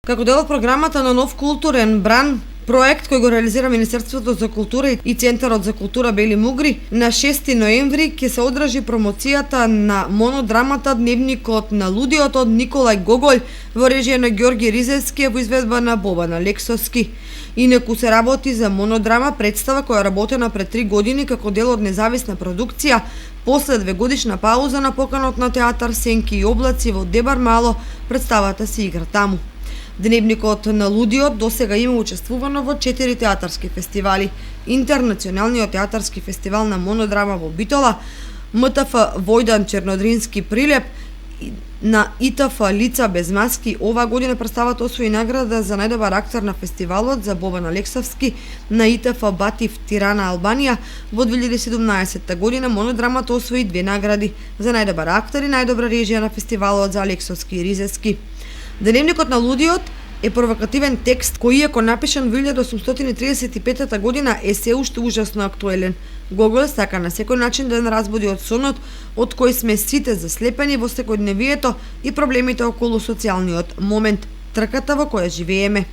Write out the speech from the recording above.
Како дел од програмата на Нов културен бран, проект кој го реализира Министерството за култура и Центарот за култура Бели Мугри, на 6 ноември ќе се одржи промоцијата на монодрамата Дневникот на лудиот од Николај Гоголј во режија на Ѓорги Ризевски во изведба на Бобана Лексовски. Инаку се работи за монодрама представа која работена пред 3 години како дел од независна продукција, после 2-годишна пауза на поканот на театар Сенки и облаци во Дебар Мало, представата се игра таму. Дневникот на лудиот досега има учествувано во 4 театарски фестивали: Интернационалниот театарски фестивал на монодрама во Битола, МТФ Војдан Чернодрински Прилеп, на ИТФ Лица без маски. Оваа година представата освои награда за најдобар актер на фестивалот за Бобана Лексовски на ИТФ Батив Тирана Албанија. Во 2017 година монодрамата освои 2 награди за најдобар актер и најдобра режија на фестивалот за Лексовски и Ризевски. Дневникот на лудиот е провокативен текст кој, иако напишан во 1835 година, е се уште ужасно актуелен. Гоголј сака на секој начин да разбуди од сонот од кој сме сите заслепени во секојдневието и проблемите околу социјалниот момент, трката во која живееме.